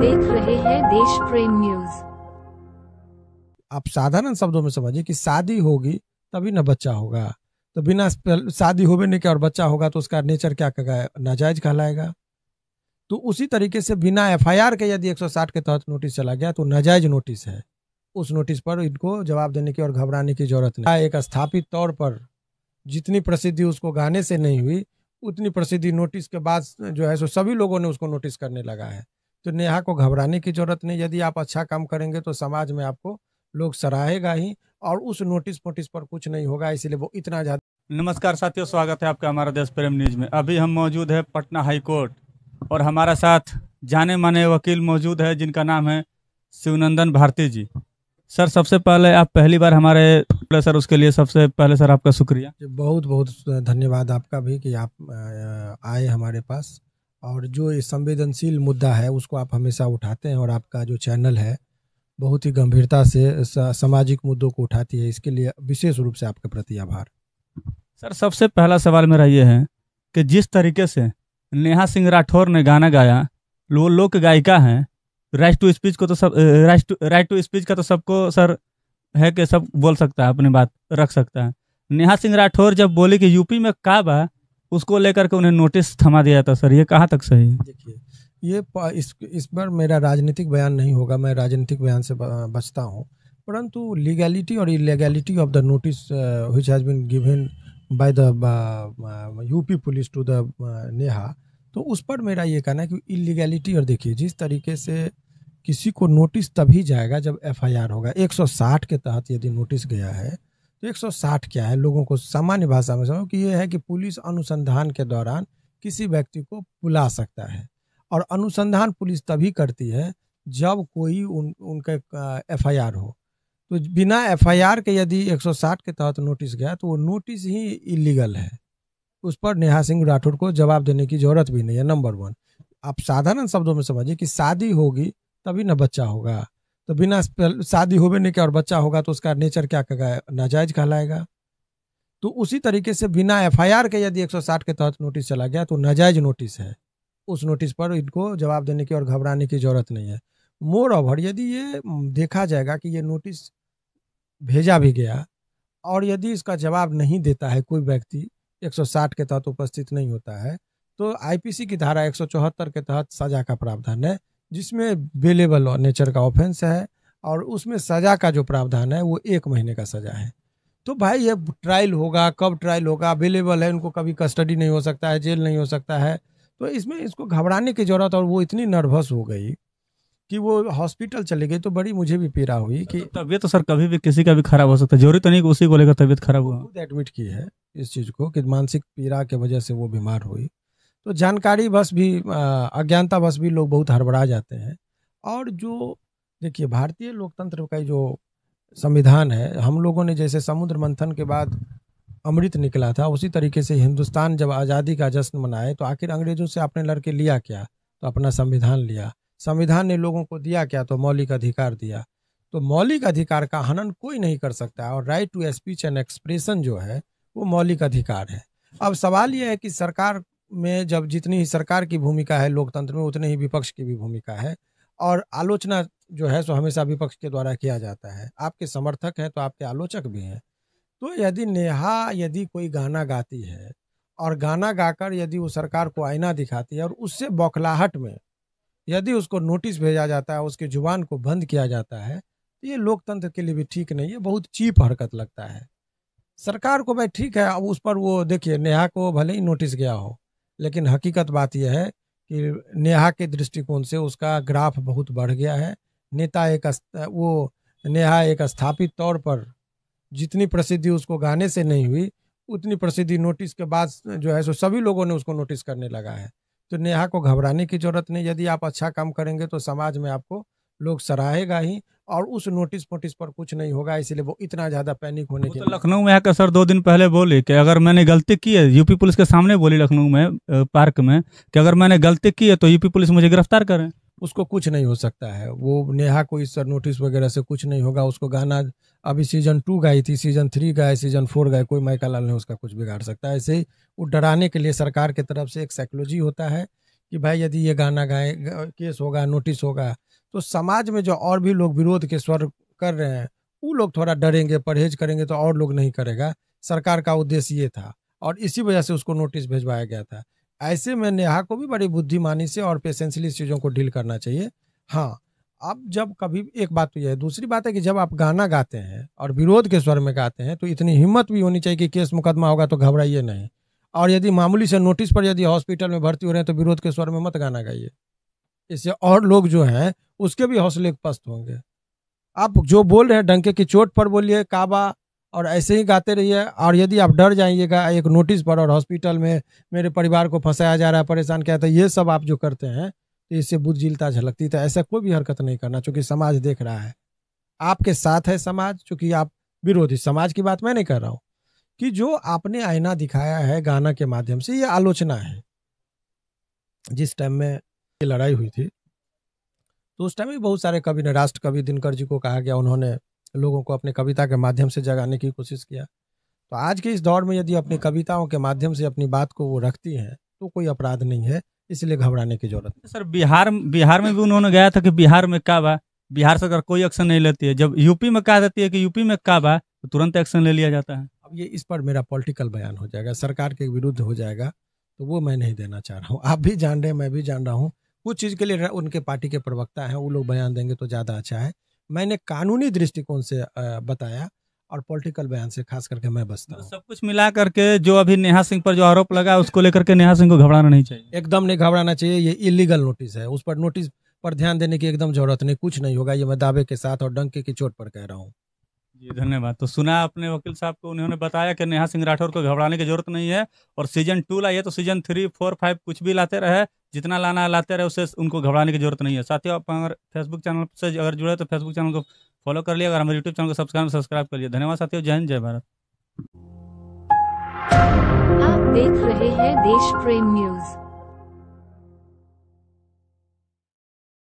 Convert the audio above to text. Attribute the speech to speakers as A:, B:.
A: देख रहे हैं देश प्रेम न्यूज।
B: आप साधारण शब्दों में समझिए कि शादी होगी तभी ना बच्चा होगा। तो बिना शादी होवे नहीं क्या और बच्चा होगा तो उसका नेचर क्या कहेगा, नाजायज कहलाएगा। तो उसी तरीके से बिना एफआईआर के यदि 160 के तहत नोटिस चला गया तो नाजायज नोटिस है। उस नोटिस पर इनको जवाब देने की और घबराने की जरूरत नहीं। एक स्थापित तौर पर जितनी प्रसिद्धि उसको गाने से नहीं हुई उतनी प्रसिद्धि नोटिस के बाद जो है सो सभी लोगों ने उसको नोटिस करने लगा है। तो नेहा को घबराने की जरूरत नहीं। यदि आप अच्छा काम करेंगे तो समाज में आपको लोग सराहेगा ही और उस नोटिस पर कुछ नहीं होगा, इसलिए वो इतना ज्यादा।
C: नमस्कार साथियों, स्वागत है आपका हमारा देश प्रेम न्यूज में। अभी हम मौजूद है पटना हाई कोर्ट और हमारा साथ जाने माने वकील मौजूद है जिनका नाम है शिवनंदन भारती जी। सर, सबसे पहले आप पहली बार हमारे सर, उसके लिए सबसे पहले सर आपका शुक्रिया।
B: बहुत बहुत धन्यवाद आपका भी कि आप आए हमारे पास। और जो ये संवेदनशील मुद्दा है उसको आप हमेशा उठाते हैं और आपका जो चैनल है बहुत ही गंभीरता से सामाजिक मुद्दों को उठाती है, इसके लिए विशेष रूप से आपके प्रति आभार।
C: सर, सबसे पहला सवाल मेरा ये है कि जिस तरीके से नेहा सिंह राठौर ने गाना गाया, वो लोक गायिका हैं, राइट टू स्पीच को तो सब राइट टू स्पीच का तो सबको सर है कि सब बोल सकता है, अपनी बात रख सकता है। नेहा सिंह राठौर जब बोली कि यूपी में का बा, उसको लेकर के उन्हें नोटिस थमा दिया था। सर, ये कहाँ तक सही है?
B: देखिए, ये इस पर मेरा राजनीतिक बयान नहीं होगा, मैं राजनीतिक बयान से बचता हूँ, परंतु लीगैलिटी और illegality of the notice which has been given by the UP police to the Neha, तो उस पर मेरा ये कहना है कि इलीगैलिटी। और देखिए, जिस तरीके से किसी को नोटिस तभी जाएगा जब एफआईआर होगा। 160 के तहत यदि नोटिस गया है तो 160 क्या है, लोगों को सामान्य भाषा में समझो कि ये है कि पुलिस अनुसंधान के दौरान किसी व्यक्ति को बुला सकता है। और अनुसंधान पुलिस तभी करती है जब कोई उनका एफआईआर हो। तो बिना एफआईआर के यदि 160 के तहत नोटिस गया तो वो नोटिस ही इलीगल है। उस पर नेहा सिंह राठौर को जवाब देने की जरूरत भी नहीं है। नंबर 1, आप साधारण शब्दों में समझिए कि शादी होगी तभी ना बच्चा होगा। तो बिना शादी होवे नहीं क्या और बच्चा होगा तो उसका नेचर क्या कहेगा, नाजायज कहलाएगा। तो उसी तरीके से बिना एफआईआर के यदि 160 के तहत नोटिस चला गया तो नाजायज नोटिस है। उस नोटिस पर इनको जवाब देने की और घबराने की जरूरत नहीं है। मोर ओवर, यदि ये देखा जाएगा कि ये नोटिस भेजा भी गया और यदि इसका जवाब नहीं देता है कोई व्यक्ति, 160 के तहत उपस्थित नहीं होता है, तो आईपीसी की धारा 174 के तहत सजा का प्रावधान है, जिसमें बेलेबल नेचर का ऑफेंस है और उसमें सजा का जो प्रावधान है वो 1 महीने का सजा है। तो भाई ये ट्रायल होगा, कब ट्रायल होगा, अवेलेबल है, उनको कभी कस्टडी नहीं हो सकता है, जेल नहीं हो सकता है। तो इसमें इसको घबराने की जरूरत। और वो इतनी नर्वस हो गई कि वो हॉस्पिटल चली गई, तो बड़ी मुझे भी पीड़ा हुई कि
C: तबीयत तो सर कभी भी किसी का भी खराब हो सकता है, जरूरी तो नहीं कि उसी को लेकर तबीयत खराब हुआ।
B: खुद एडमिट की है इस चीज़ को कि मानसिक पीड़ा की वजह से वो बीमार हुई। तो जानकारी बस भी अज्ञानता बस भी लोग बहुत हड़बड़ा जाते हैं। और जो देखिए, भारतीय लोकतंत्र का जो संविधान है, हम लोगों ने जैसे समुद्र मंथन के बाद अमृत निकला था, उसी तरीके से हिंदुस्तान जब आज़ादी का जश्न मनाए तो आखिर अंग्रेजों से आपने लड़के लिया क्या? तो अपना संविधान लिया। संविधान ने लोगों को दिया क्या? तो मौलिक अधिकार दिया। तो मौलिक अधिकार का हनन कोई नहीं कर सकता। और right to speech and expression जो है वो मौलिक अधिकार है। अब सवाल यह है कि सरकार में जब जितनी ही सरकार की भूमिका है लोकतंत्र में, उतनी ही विपक्ष की भी भूमिका है। और आलोचना जो है सो हमेशा विपक्ष के द्वारा किया जाता है। आपके समर्थक हैं तो आपके आलोचक भी हैं। तो यदि नेहा यदि कोई गाना गाती है और गाना गाकर यदि वो सरकार को आईना दिखाती है और उससे बौखलाहट में यदि उसको नोटिस भेजा जाता है, उसकी जुबान को बंद किया जाता है, तो ये लोकतंत्र के लिए भी ठीक नहीं है, बहुत चीप हरकत लगता है। सरकार को भाई ठीक है, अब उस पर वो देखिए, नेहा को भले ही नोटिस गया हो, लेकिन हकीकत बात यह है कि नेहा के दृष्टिकोण से उसका ग्राफ बहुत बढ़ गया है। नेहा एक स्थापित तौर पर जितनी प्रसिद्धि उसको गाने से नहीं हुई उतनी प्रसिद्धि नोटिस के बाद जो है सो सभी लोगों ने उसको नोटिस करने लगा है। तो नेहा को घबराने की जरूरत नहीं। यदि आप अच्छा काम करेंगे तो समाज में आपको लोग सराहेगा ही और उस नोटिस पर कुछ नहीं होगा, इसलिए वो इतना ज्यादा पैनिक होने की।
C: तो लखनऊ में आकर सर 2 दिन पहले बोली कि अगर मैंने गलती की है, यूपी पुलिस के सामने बोली लखनऊ में पार्क में कि अगर मैंने गलती की है तो यूपी पुलिस मुझे गिरफ्तार करें।
B: उसको कुछ नहीं हो सकता है। वो नेहा को इस नोटिस वगैरह से कुछ नहीं होगा। उसको गाना अभी सीजन 2 गाई थी, सीजन 3 गाए, सीजन 4 गाए, कोई माइका लाल ने उसका कुछ बिगाड़ सकता है। ऐसे ही वो डराने के लिए सरकार की तरफ से एक साइकोलॉजी होता है कि भाई यदि ये गाना गाए केस होगा, नोटिस होगा, तो समाज में जो और भी लोग विरोध के स्वर कर रहे हैं वो लोग थोड़ा डरेंगे, परहेज करेंगे, तो और लोग नहीं करेगा। सरकार का उद्देश्य ये था और इसी वजह से उसको नोटिस भिजवाया गया था। ऐसे में नेहा को भी बड़ी बुद्धिमानी से और पेशेंसली चीज़ों को डील करना चाहिए। हाँ, अब जब कभी एक बात तो यह है, दूसरी बात है कि जब आप गाना गाते हैं और विरोध के स्वर में गाते हैं तो इतनी हिम्मत भी होनी चाहिए कि केस मुकदमा होगा तो घबराइए नहीं। और यदि मामूली से नोटिस पर यदि हॉस्पिटल में भर्ती हो रहे हैं तो विरोध के स्वर में मत गाना गाइए, इससे और लोग जो हैं उसके भी हौसले पस्त होंगे। आप जो बोल रहे हैं डंके की चोट पर बोलिए काबा, और ऐसे ही गाते रहिए। और यदि आप डर जाइएगा एक नोटिस पर और हॉस्पिटल में मेरे परिवार को फंसाया जा रहा है, परेशान किया, तो ये सब आप जो करते हैं तो इससे बुद्धिलता झलकती। तो ऐसा कोई भी हरकत नहीं करना, चूंकि समाज देख रहा है, आपके साथ है समाज। चूंकि आप विरोधी समाज की बात मैं नहीं कर रहा हूँ, कि जो आपने आईना दिखाया है गाना के माध्यम से, ये आलोचना है। जिस टाइम में ये लड़ाई हुई थी तो उस टाइम भी बहुत सारे कवि ने, राष्ट्र कवि दिनकर जी को कहा गया, उन्होंने लोगों को अपने कविता के माध्यम से जगाने की कोशिश किया। तो आज के इस दौर में यदि अपनी कविताओं के माध्यम से अपनी बात को वो रखती हैं तो कोई अपराध नहीं है, इसलिए घबराने की जरूरत नहीं।
C: सर बिहार में भी उन्होंने गया था कि बिहार में क्या बा, बिहार सरकार कोई एक्शन नहीं लेती है। जब यूपी में कहा देती है कि यूपी में क्या बा तो तुरंत एक्शन ले लिया जाता है।
B: अब ये इस पर मेरा पॉलिटिकल बयान हो जाएगा, सरकार के विरुद्ध हो जाएगा, तो वो मैं नहीं देना चाह रहा हूँ। आप भी जान रहे हैं, मैं भी जान रहा हूँ। कुछ चीज़ के लिए उनके पार्टी के प्रवक्ता हैं, वो लोग बयान देंगे तो ज़्यादा अच्छा है। मैंने कानूनी दृष्टिकोण से बताया और पॉलिटिकल बयान से खास करके मैं बचता हूँ।
C: सब कुछ मिला करके जो अभी नेहा सिंह पर जो आरोप लगा उसको लेकर के नेहा सिंह को घबराना नहीं चाहिए।
B: एकदम नहीं घबराना चाहिए। ये इलीगल नोटिस है, उस पर नोटिस पर ध्यान देने की एकदम जरूरत नहीं, कुछ नहीं होगा। ये मैं दावे के साथ और डंके की चोट पर कह रहा हूँ।
C: जी धन्यवाद। तो सुना अपने वकील साहब को, उन्होंने बताया कि नेहा सिंह राठौर को घबराने की जरूरत नहीं है, और सीजन 2 लाइए तो सीजन 3, 4, 5 कुछ भी लाते रहे, जितना लाना है लाते रहे, उससे उनको घबराने की जरूरत नहीं है। साथियों, आप अगर फेसबुक चैनल से अगर जुड़े तो फेसबुक चैनल को फॉलो कर लिया, अगर हमारे यूट्यूब चैनल को सब्सक्राइब कर लिया। धन्यवाद साथियों, जय हिंद, जय भारत।
A: आप देख रहे हैं देश प्रेम न्यूज।